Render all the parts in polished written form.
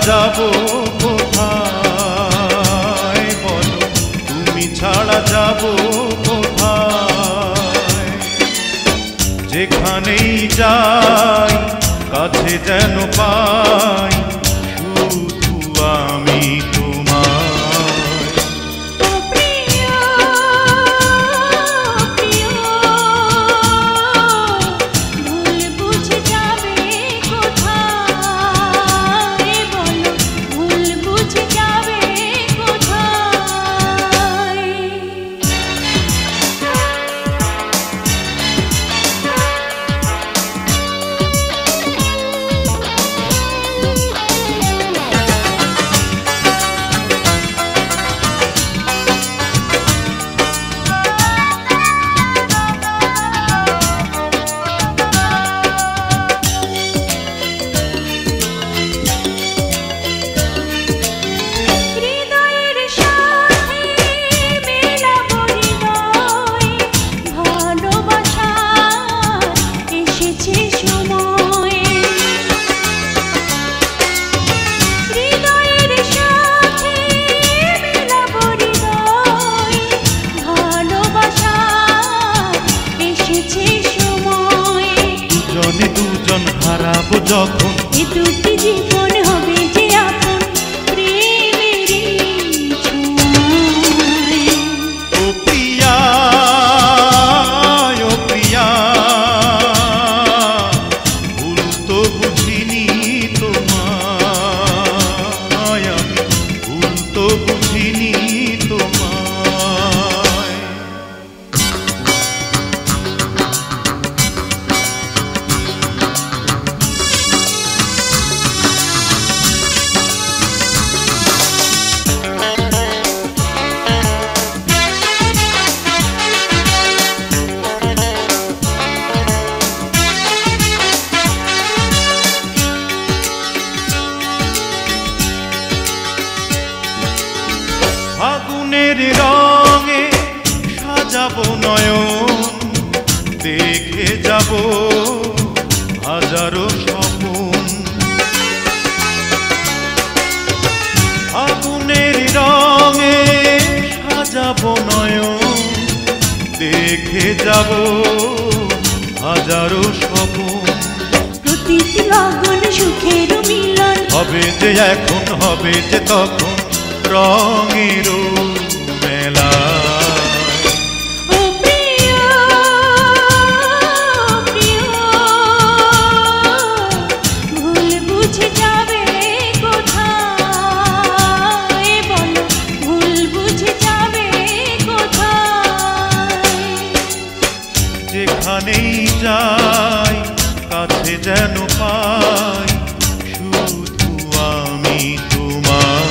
যাব কোথায় বলো, তুমি ছাড়া যাব কোথায়? যেখানেই যাই কাছে যেন পাই শুধু আমি তোমায়। হারাবো যখন এ দুটি জীবন হবে যে আপন প্রেমেরই ছোঁয়ায়। ও প্রিয়া, ও প্রিয়া, ভুল তো বুঝিনি তোমায়, আমি ভুল তো বুঝিনি তোমায়। ফাগুনের রঙে সাজাবো নয়ন, দেখে যাব হাজারো স্বপন। ফাগুনের রঙে সাজাবো নয়ন, দেখে যাব হাজারো স্বপন। প্রতিটি লগন সুখের মিলন হবে যে এখন, হবে যে তখন রঙের মেলা। ও প্রিয়, প্রিয়, ভুল বুঝে যাবে কোথায় বলো, ভুল বুঝে যাবে কোথায়? যেখানেই যাই কাছে যেন পাই শুধু আমি তোমায়।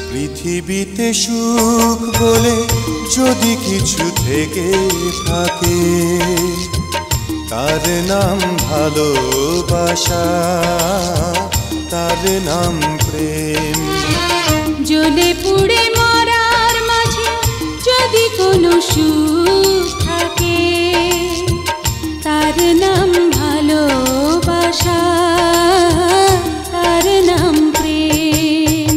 পৃথিবীতে সুখ বলে যদি কিছু থেকে থাকে তার নাম ভালোবাসা, তার নাম প্রেম। জ্বলে পুড়ে মরার মাঝে যদি কোনো সুখ থাকে তার নাম ভালোবাসা, তার নাম প্রেম।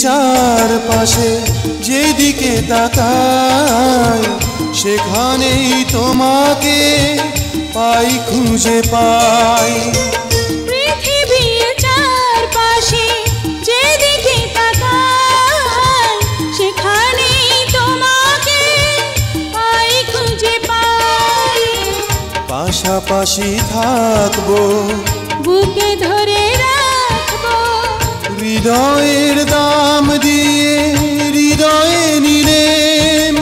চারপাশে যেদিকে তাকাই সেখানেই তোমাকে পাই, খুঁজে পাই। পৃথিবীর চারপাশে যেদিকে তাকাই সেখানেই তোমাকে পাই, খুঁজে পাই। পাশাপাশি থাকবো, বুকে ধরে রাখবো, হৃদয়ের দাম দিয়ে হৃদয়ে নিলেম।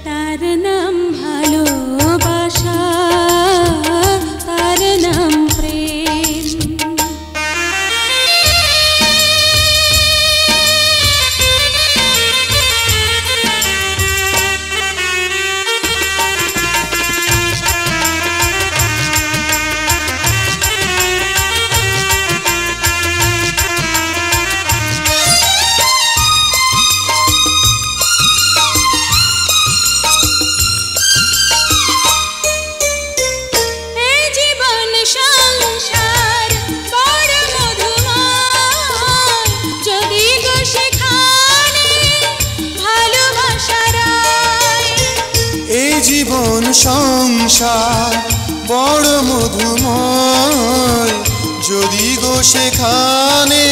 তার নাম ভালোবাসা, তার নাম প্রেম। জীবন সংসার বড় মধুময়, যদি গো সেখানে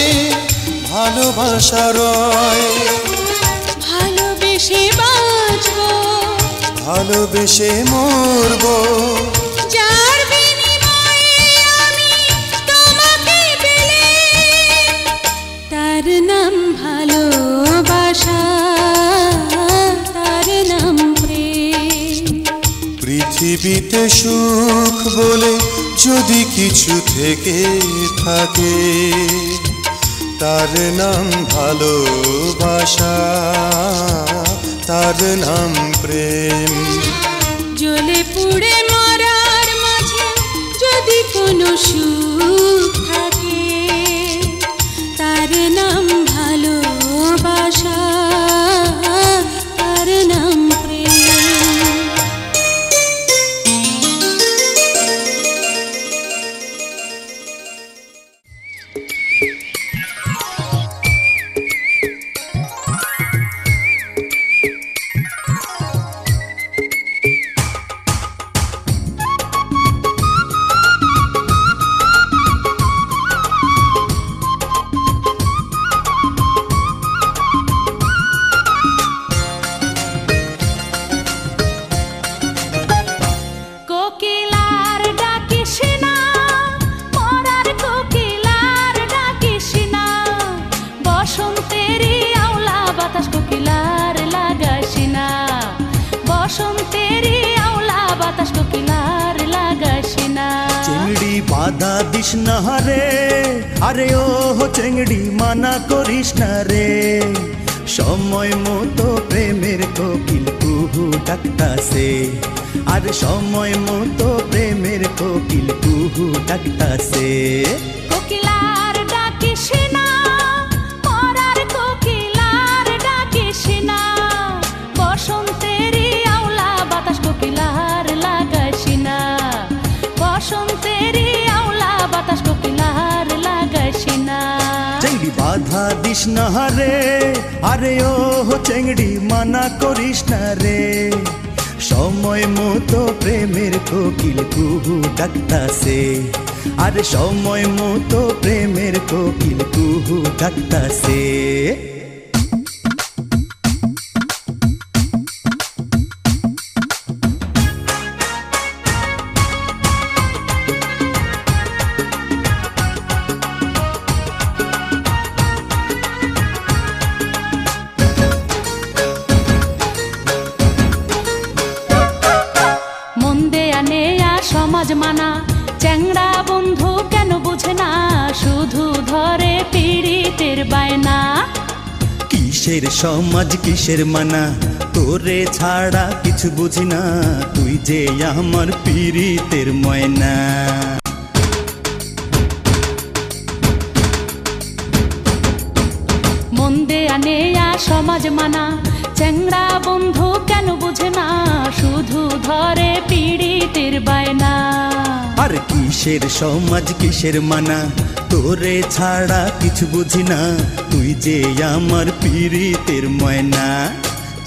ভালোবাসা রয়। ভালোবেসে বাঁচবো, ভালোবেসে মরবো, যার বিনিময়ে আমি তোমাকে পেলাম। তার নাম ভালোবাসা, তার নাম প্রেম। পৃথিবীতে সুখ বলে যদি কিছু থেকে থাকে তার নাম ভালোবাসা, তার নাম প্রেম। জ্বলে পুড়ে মরার মাঝে যদি কোনো সুখ থাকে তার নাম ভালোবাসা, তার নাম প্রেম। চেংড়ি বাধা দিস না রে, আরে ও চেংড়ি মানা করিস না রে। সময় মতো প্রেমের কোকিল কুহু ডাকতাছে, আর সময় মতো প্রেমের কোকিল কুহু ডাকতাছে। কোকিলার ডাকিস না, মরার কোকিলার ডাকিস না, বসন্তেরই আওলা বাতাস কোকিলার লাগাইস না, বসন্তেরই আওলা বাতাস কোকিলার লাগাইস না। চেংড়ি বাধা দিস না রে, আরে ও চেংড়ি মানা করিস না রে। সময় মতো প্রেমের কোকিল কুহু ডাকতাছে, আর সময় মতো প্রেমের কোকিল কুহু ডাকতাছে। সমাজ মানা চ্যাংড়া বন্ধু কেন বুঝে না, শুধু ধরে পীড়িতের বায়না। কিসের সমাজ কিসের মানা, তোরে ছাড়া কিছু বুঝি না, তুই যে আমার পীড়িতের ময়না। মন্দে আনেয়া সমাজ মানা চ্যাংড়া বন্ধু কেন বুঝে না, শুধু ধরে পীড়িতের বায়না। আর কিসের সমাজ কিসের মানা, তোরে ছাড়া কিছু বুঝি না, তুই যে আমার পীড়িতের ময়না।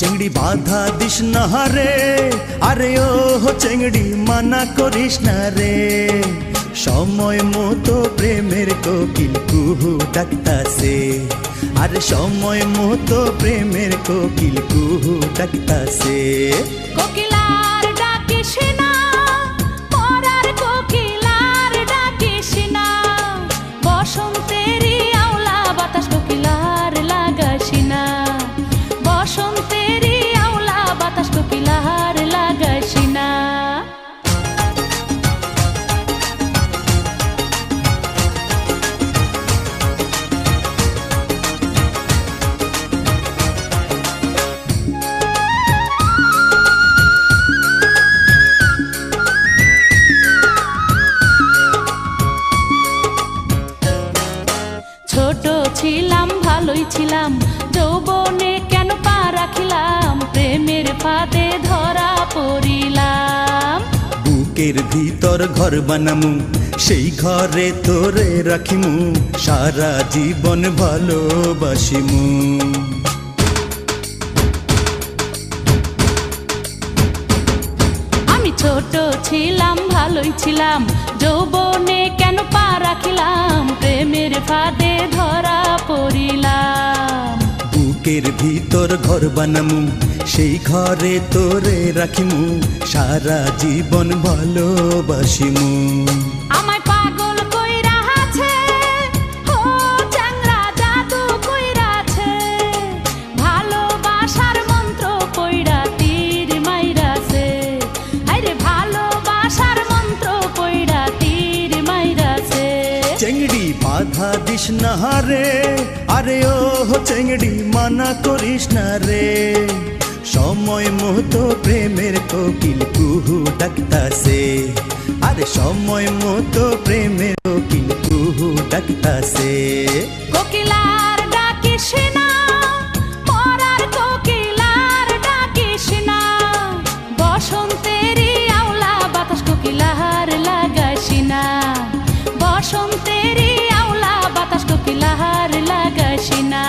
চেংড়ি বাধা দিস না রে, আরে ও চেংড়ি মানা করিস না রে, সময় মতো প্রেমের কোকিল কুহু ডাকতাছে, আরে সময় মতো প্রেমের কোকিল কুহু ডাকতাছে। কোকিলার ডাকিস না, পরার কোকিলার ডাকিস না, বসন্তেরই আওলা বাতাস কোকিলার লাগাস না, বসন্তেরই আওলা বাতাস কোকিলার লাগাস না। ছোট ছিলাম ভালোই ছিলাম, যৌবনে কেন পা রাখিলাম, প্রেমের ফাঁদে ধরা পড়িলাম। বুকের ভিতর ঘর বানামু, সেই ঘরে তোরে রাখিমু, সারা জীবন ভালোবাসিমু। আমি ছোট ছিলাম ভালোই ছিলাম, যৌবনে কেন পা রাখিলাম, প্রেমের ফাঁদে ধরা পড়িলাম। বুকের ভিতর ঘর বানামু, সেই ঘরে তোরে রাখিমু, সারা জীবন ভালোবাসিমু। আমায় পাগল কইরা আছে, ও চ্যাংড়া জাদু কইরা আছে, ভালোবাসার মন্ত্র কইরা তীর মাইরাছে, আরে ভালোবাসার মন্ত্র কইরা তীর মাইরাছে। চেংড়ি বাধা দিস না রে, আরে ও চেংড়ি মানা করিস না রে, সময় মতো প্রেমের কোকিল কুহু ডাকতাছে, আরে সময় মতো প্রেমের কোকিল কুহু ডাকতাছে। কোকিলার ডাকিস না, পরার কোকিলার ডাকিস না, বসন্তেরই আওলা বাতাস কোকিলার লাগাস না, বসন্তেরই আওলা বাতাস কোকিলার লাগাস না।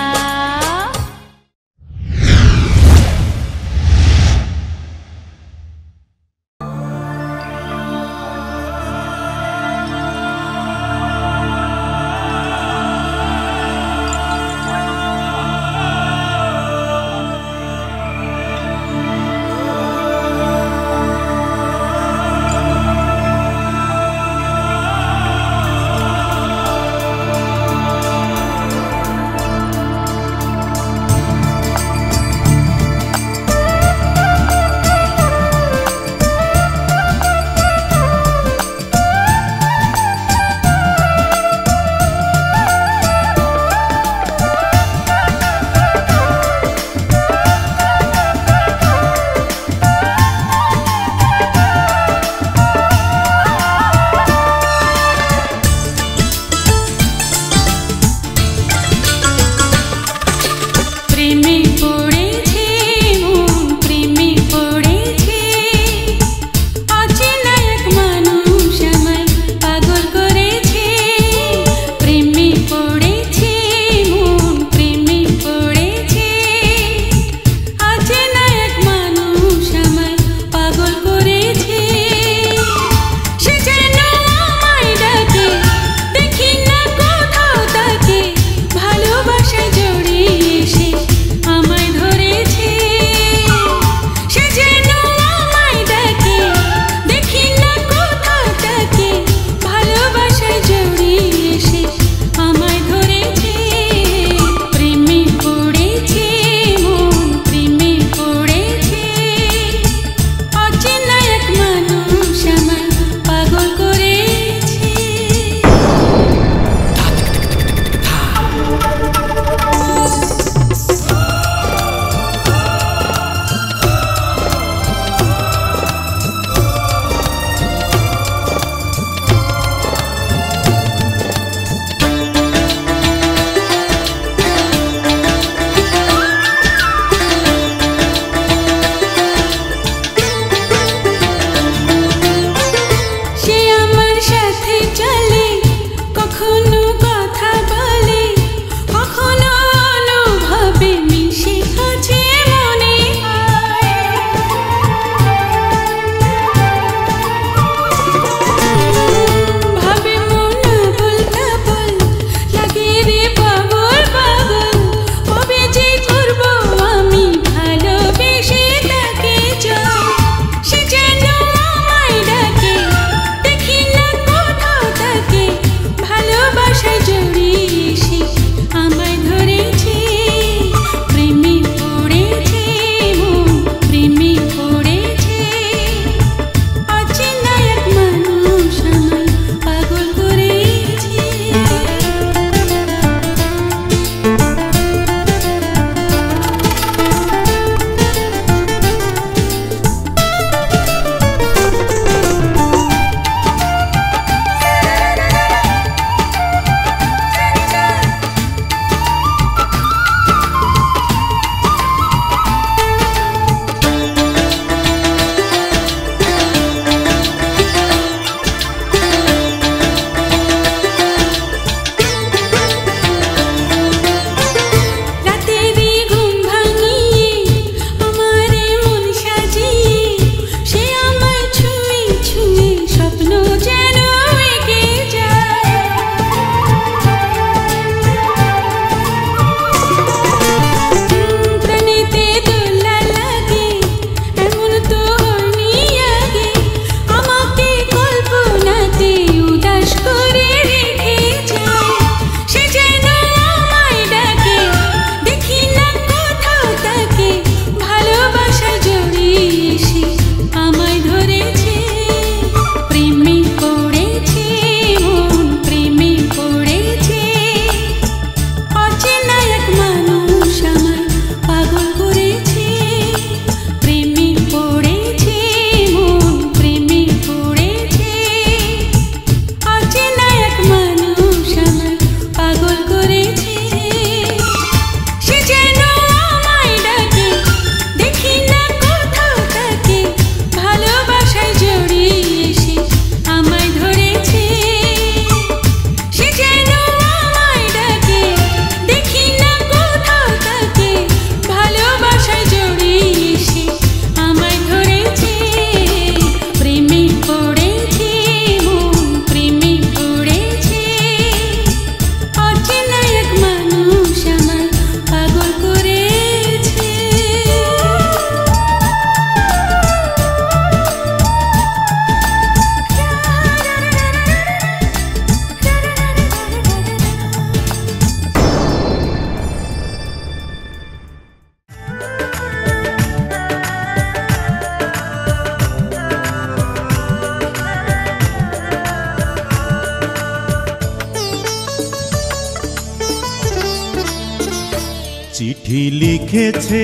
চিঠি লিখেছে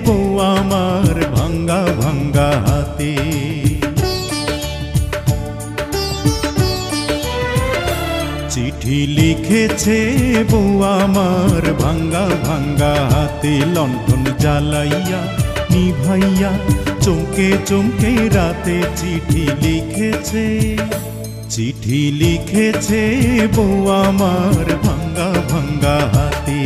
বউ আমার ভাঙ্গা ভাঙ্গা হাতে, চিঠি লিখেছে বউ আমার ভাঙ্গা ভাঙ্গা হাতে, লণ্ঠন জ্বালাইয়া নিভাইয়া চমকে চমকে রাতে চিঠি লিখেছে, চিঠি লিখেছে বউ আমার ভাঙ্গা ভাঙ্গা হাতে।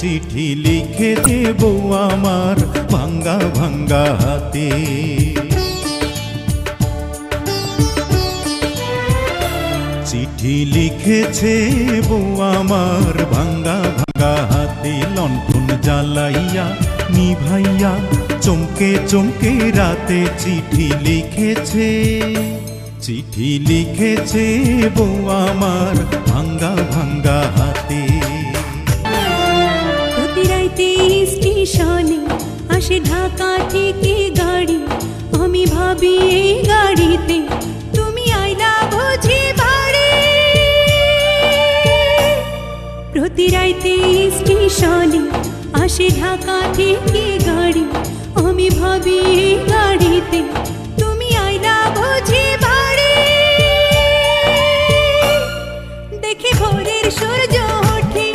চিঠি লিখেছে বউ আমার ভাঙ্গা ভাঙ্গা হাতে, চিঠি লিখেছে বউ আমার ভাঙ্গা ভাঙ্গা হাতে, লণ্ঠন জ্বালাইয়া নিভাইয়া চমকে চমকে রাতে চিঠি লিখেছে, চিঠি লিখেছে বউ আমার ভাঙ্গা ভাঙ্গা হাতে। স্টেশনে আসে ঢাকা থেকে গাড়ি, আমি ভাবি এই গাড়িতে তুমি আইলা বুঝি বাড়ি। প্রতি রাইতে স্টেশনে আসে ঢাকা থেকে গাড়ি, আমি ভাবি এই গাড়িতে তুমি আইলা বুঝি বাড়ি। দেখি ভোরের সূর্য ওঠে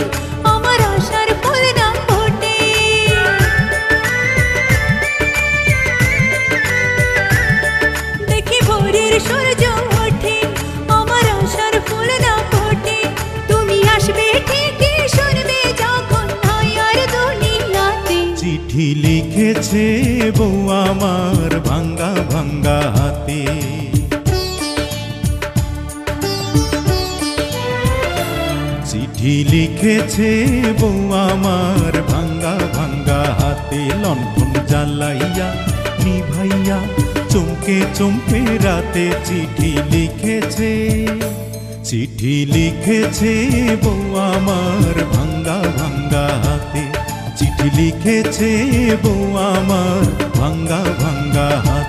আমার আশার ফুল নাম ফোটে, দেখি ভোরের সূর্য ওঠে আমার আশার ফুল নাম ফোটে। তুমি আসবে ঠিকই শুনবে যখন হয় আর দুনিয়াতে। চিঠি লিখেছে বউ আমার ভাঙ্গা ভাঙ্গা হাতে, চিঠি লিখেছে বউ আমার ভাঙ্গা ভাঙ্গা হাতে, লণ্ঠন জ্বালাইয়া নিভাইয়া চমকে চমকে রাতে চিঠি লিখেছে, চিঠি লিখেছে বউ আমার ভাঙ্গা ভাঙ্গা হাতে, চিঠি লিখেছে বউ আমার ভাঙ্গা ভাঙ্গা হাতে।